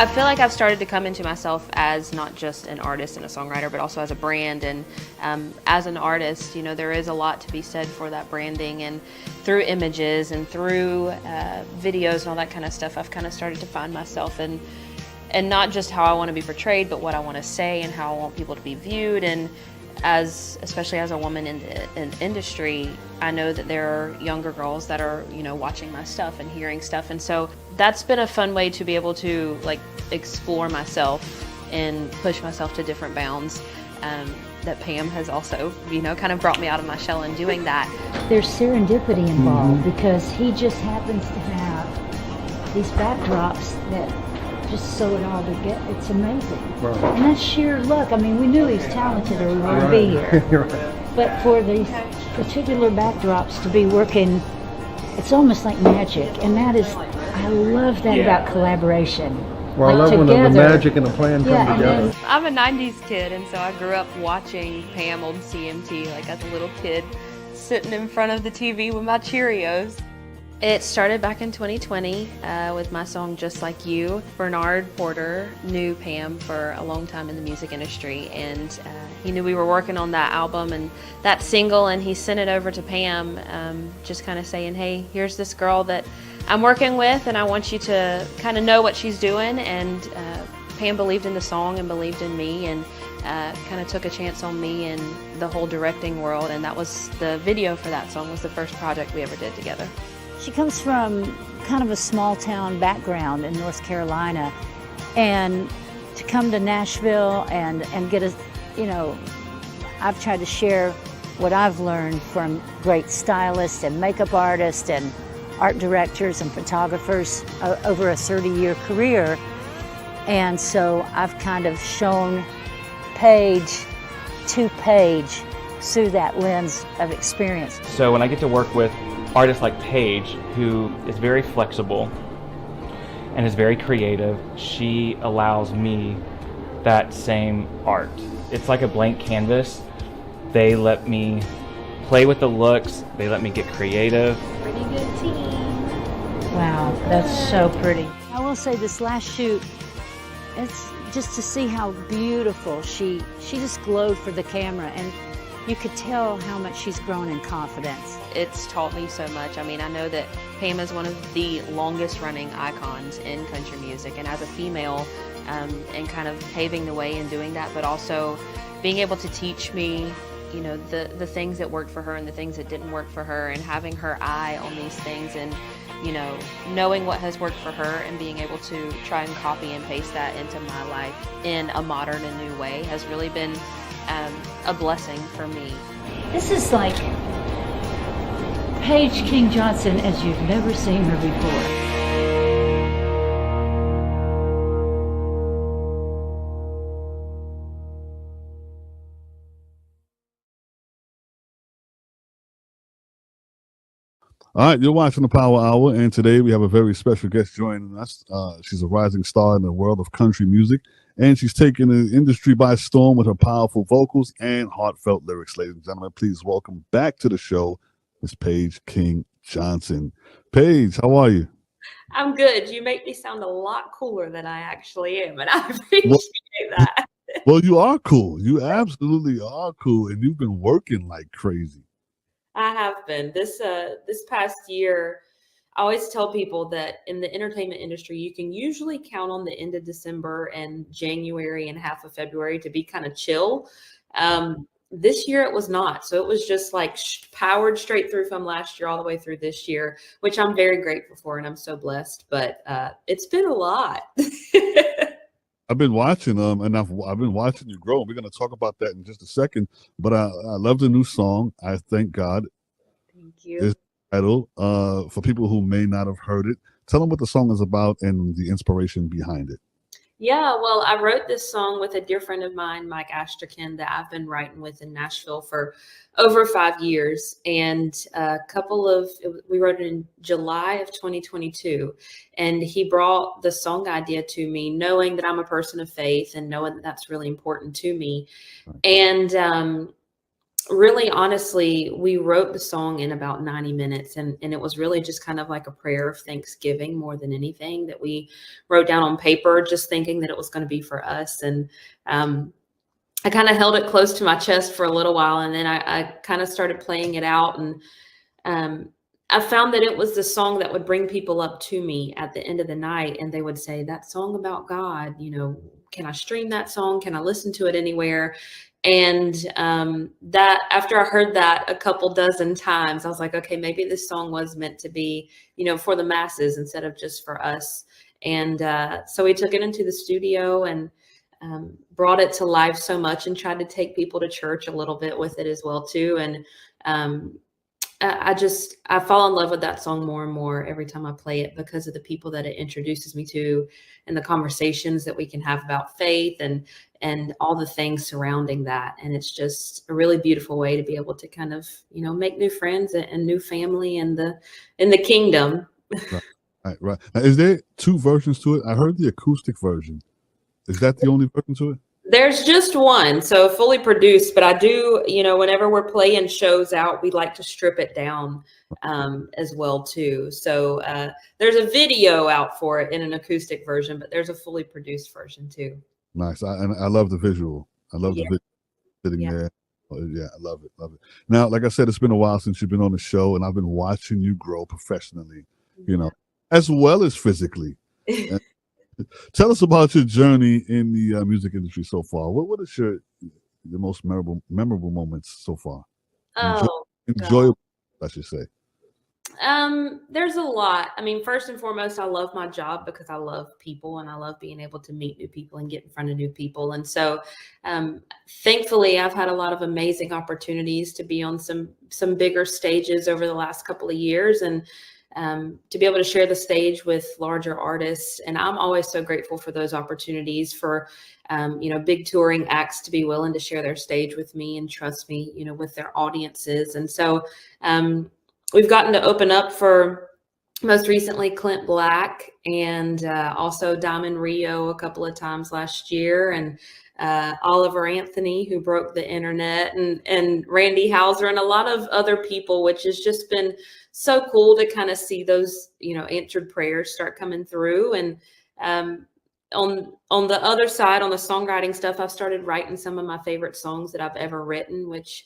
I feel like I've started to come into myself as not just an artist and a songwriter, but also as a brand. And as an artist, you know, there is a lot to be said for that branding, and through images and through videos and all that kind of stuff, I've kind of started to find myself and not just how I want to be portrayed, but what I want to say and how I want people to be viewed. And especially as a woman in the industry, I know that there are younger girls that are, you know, watching my stuff and hearing stuff. And so that's been a fun way to be able to like explore myself and push myself to different bounds. That Pam has also, you know, kind of brought me out of my shell in doing that. There's serendipity involved because he just happens to have these backdrops that just sew it all together. It's amazing. Right. And that's sheer luck. I mean, we knew he was talented or he wouldn't be here. Right. But for these particular backdrops to be working, it's almost like magic. And that is, I love that about collaboration. Well, I love when the magic and the plan come together. I'm a 90s kid, and so I grew up watching Pam old CMT, like as a little kid, sitting in front of the TV with my Cheerios. It started back in 2020 with my song Just Like You. Bernard Porter knew Pam for a long time in the music industry, and he knew we were working on that album and that single, and he sent it over to Pam, just kind of saying, hey, here's this girl that I'm working with, and I want you to kind of know what she's doing. And Pam believed in the song and believed in me, and kind of took a chance on me and the whole directing world, and that was the video for that song, was the first project we ever did together. She comes from kind of a small town background in North Carolina, and to come to Nashville and get a, you know, I've tried to share what I've learned from great stylists and makeup artists and art directors and photographers over a 30-year career. And so I've kind of shown Paige to Paige through that lens of experience. So when I get to work with artists like Paige, who is very flexible and is very creative, she allows me that same art. It's like a blank canvas. They let me play with the looks, they let me get creative. Pretty good team. Wow, that's so pretty. I will say this last shoot, it's just to see how beautiful she just glowed for the camera, and you could tell how much she's grown in confidence. It's taught me so much. I mean, I know that Pam is one of the longest running icons in country music, and as a female, and kind of paving the way in doing that, but also being able to teach me, you know, the things that worked for her and the things that didn't work for her, and having her eye on these things, and, you know, knowing what has worked for her and being able to try and copy and paste that into my life in a modern and new way has really been a blessing for me. This is like Paige King Johnson as you've never seen her before. All right, you're watching the Power Hour, and today we have a very special guest joining us. She's a rising star in the world of country music, and she's taken the industry by storm with her powerful vocals and heartfelt lyrics. Ladies and gentlemen, please welcome back to the show, Miss Paige King Johnson. Paige, how are you? I'm good. You make me sound a lot cooler than I actually am, and I appreciate that. Well, you are cool. You absolutely are cool, and you've been working like crazy. I have been. This past year, I always tell people that in the entertainment industry, you can usually count on the end of December and January and half of February to be kind of chill. This year it was not. So it was just like powered straight through from last year all the way through this year, which I'm very grateful for, and I'm so blessed. But it's been a lot. I've been watching and I've been watching you grow. We're going to talk about that in just a second. But I love the new song. I Thank God. Thank you. It's title. For people who may not have heard it, tell them what the song is about and the inspiration behind it. Yeah, well, I wrote this song with a dear friend of mine, Mike Asterkin, that I've been writing with in Nashville for over 5 years. And we wrote it in July of 2022. And he brought the song idea to me, knowing that I'm a person of faith and knowing that that's really important to me. And really, honestly, we wrote the song in about 90 minutes, and it was really just kind of like a prayer of thanksgiving more than anything that we wrote down on paper, just thinking that it was going to be for us. And um, I kind of held it close to my chest for a little while, and then I kind of started playing it out. And um, I found that it was the song that would bring people up to me at the end of the night, and they would say, "That song about God, can I stream that song? Can I listen to it anywhere?" And that after I heard that a couple dozen times, I was like, okay, maybe this song was meant to be, for the masses instead of just for us. And so we took it into the studio and brought it to life so much, and tried to take people to church a little bit with it as well too. And um, I fall in love with that song more and more every time I play it, because of the people that it introduces me to, and the conversations that we can have about faith, and all the things surrounding that. And it's just a really beautiful way to be able to kind of, make new friends and new family in the kingdom. Right, right. Now, is there two versions to it? I heard the acoustic version. Is that the only version to it? There's just one, so fully produced, but I do, whenever we're playing shows out, we like to strip it down as well too. So there's a video out for it in an acoustic version, but there's a fully produced version too. Nice. And I love the visual. I love the Yeah. visual sitting Yeah. there. Yeah, I love it. Love it. Now, like I said, it's been a while since you've been on the show, and I've been watching you grow professionally, as well as physically. Tell us about your journey in the music industry so far. What is your most memorable moments so far? Oh, Enjoyable, I should say. there's a lot. I mean, first and foremost, I love my job because I love people, and I love being able to meet new people and get in front of new people. And so, thankfully, I've had a lot of amazing opportunities to be on some bigger stages over the last couple of years, and to be able to share the stage with larger artists. And I'm always so grateful for those opportunities, for big touring acts to be willing to share their stage with me and trust me, with their audiences. And so, we've gotten to open up for, most recently, Clint Black, and also Diamond Rio a couple of times last year, and Oliver Anthony, who broke the internet, and Randy Hauser, and a lot of other people, which has just been so cool to kind of see those, answered prayers start coming through. And on the other side, on the songwriting stuff, I've started writing some of my favorite songs that I've ever written, which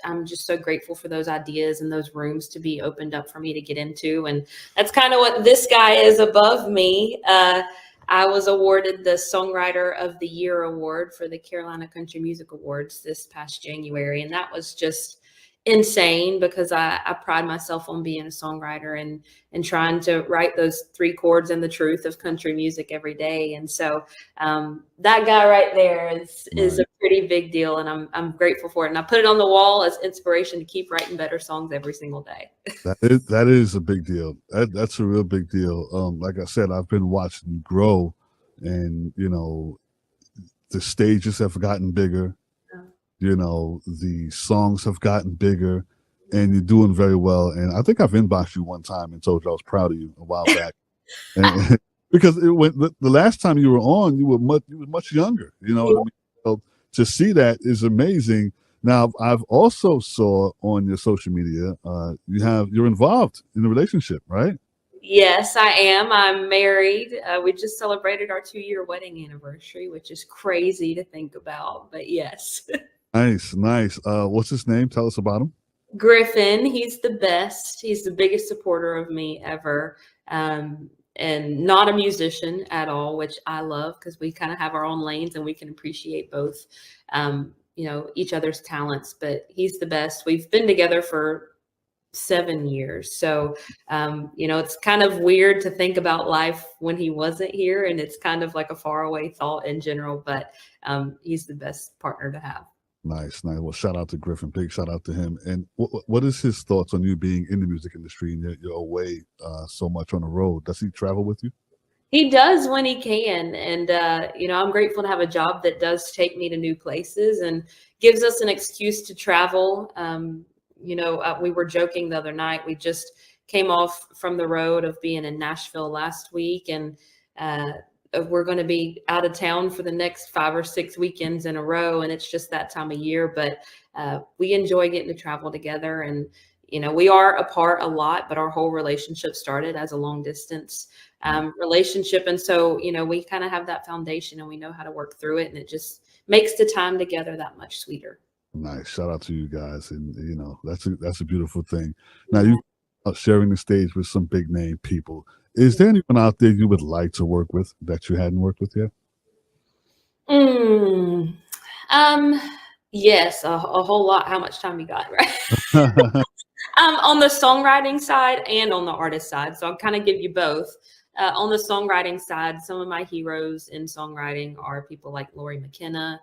I'm just so grateful for those ideas and those rooms to be opened up for me to get into. And that's kind of what this guy is above me. I was awarded the Songwriter of the Year award for the Carolina Country Music Awards this past January. And that was just insane, because I pride myself on being a songwriter and trying to write those three chords and the truth of country music every day. And so that guy right there is a pretty big deal, and I'm grateful for it. And I put it on the wall as inspiration to keep writing better songs every single day. That is a big deal. That's a real big deal. Like I said, I've been watching you grow, and the stages have gotten bigger. The songs have gotten bigger, and you're doing very well. And I think I've inboxed you one time and told you I was proud of you a while back, and, because the last time you were on, you were much younger. You know what I mean? So to see that is amazing. Now, I've also saw on your social media, you're involved in a relationship, right? Yes, I am. I'm married. We just celebrated our 2-year wedding anniversary, which is crazy to think about, but yes. Nice. What's his name? Tell us about him. Griffin. He's the best. He's the biggest supporter of me ever. And not a musician at all, which I love, because we kind of have our own lanes and we can appreciate both, each other's talents. But he's the best. We've been together for 7 years. So, it's kind of weird to think about life when he wasn't here. And it's kind of like a faraway thought in general, but he's the best partner to have. Nice. Well, shout out to Griffin. Big shout out to him. And what is his thoughts on you being in the music industry and you're away so much on the road? Does he travel with you? He does when he can. And, I'm grateful to have a job that does take me to new places and gives us an excuse to travel. We were joking the other night. We just came off from the road of being in Nashville last week, and we're going to be out of town for the next 5 or 6 weekends in a row, and it's just that time of year. But we enjoy getting to travel together, and we are apart a lot, but our whole relationship started as a long distance relationship, and so we kind of have that foundation, and we know how to work through it, and it just makes the time together that much sweeter. Nice. Shout out to you guys, and that's a beautiful thing. Now you are sharing the stage with some big name people. Is there anyone out there you would like to work with that you hadn't worked with yet? Yes, a whole lot. How much time you got, right? On the songwriting side and on the artist side. So I'll kind of give you both. On the songwriting side, some of my heroes in songwriting are people like Lori McKenna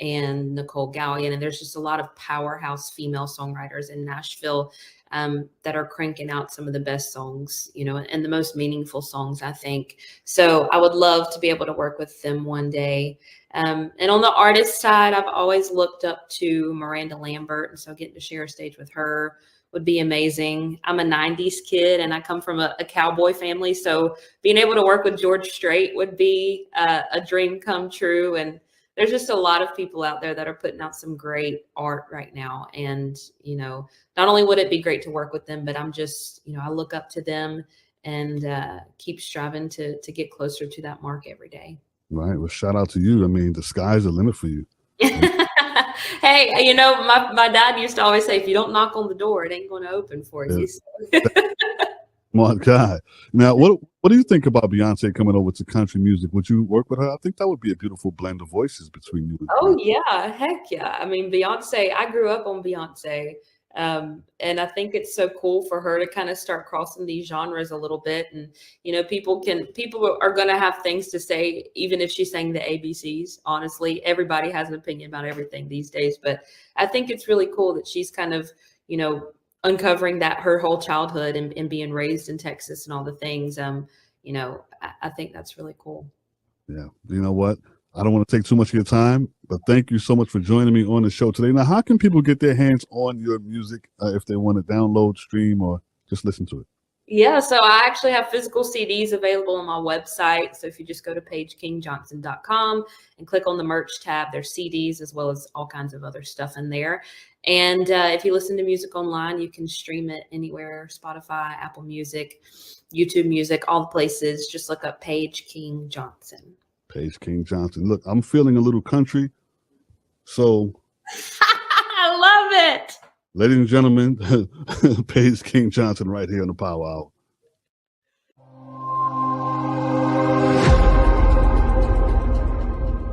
and Nicole Gallion. And there's just a lot of powerhouse female songwriters in Nashville that are cranking out some of the best songs, and the most meaningful songs, I think. So I would love to be able to work with them one day. And on the artist side, I've always looked up to Miranda Lambert. And so getting to share a stage with her would be amazing. I'm a 90s kid and I come from a cowboy family. So being able to work with George Strait would be a dream come true. And there's just a lot of people out there that are putting out some great art right now. And, not only would it be great to work with them, but I'm just, I look up to them and keep striving to get closer to that mark every day. Right. Well, shout out to you. I mean, the sky's the limit for you. Hey, my dad used to always say, if you don't knock on the door, it ain't going to open for you. Smart guy. Now, what do you think about Beyonce coming over to country music? Would you work with her? I think that would be a beautiful blend of voices between you. Oh, yeah. Heck yeah. I mean, Beyonce, I grew up on Beyonce. And I think it's so cool for her to kind of start crossing these genres a little bit. And, people are going to have things to say, even if she sang the ABCs. Honestly, everybody has an opinion about everything these days. But I think it's really cool that she's kind of, uncovering that her whole childhood and being raised in Texas and all the things. I think that's really cool. Yeah. You know what? I don't want to take too much of your time, but thank you so much for joining me on the show today. Now, how can people get their hands on your music if they want to download, stream, or just listen to it? Yeah, so I actually have physical CDs available on my website. So if you just go to PaigeKingJohnson.com and click on the merch tab, there's CDs as well as all kinds of other stuff in there. And if you listen to music online, you can stream it anywhere: Spotify, Apple Music, YouTube Music, all the places. Just look up Paige King Johnson. Paige King Johnson. Look, I'm feeling a little country, so I love it. Ladies and gentlemen, Paige King Johnson right here on the Power Hour.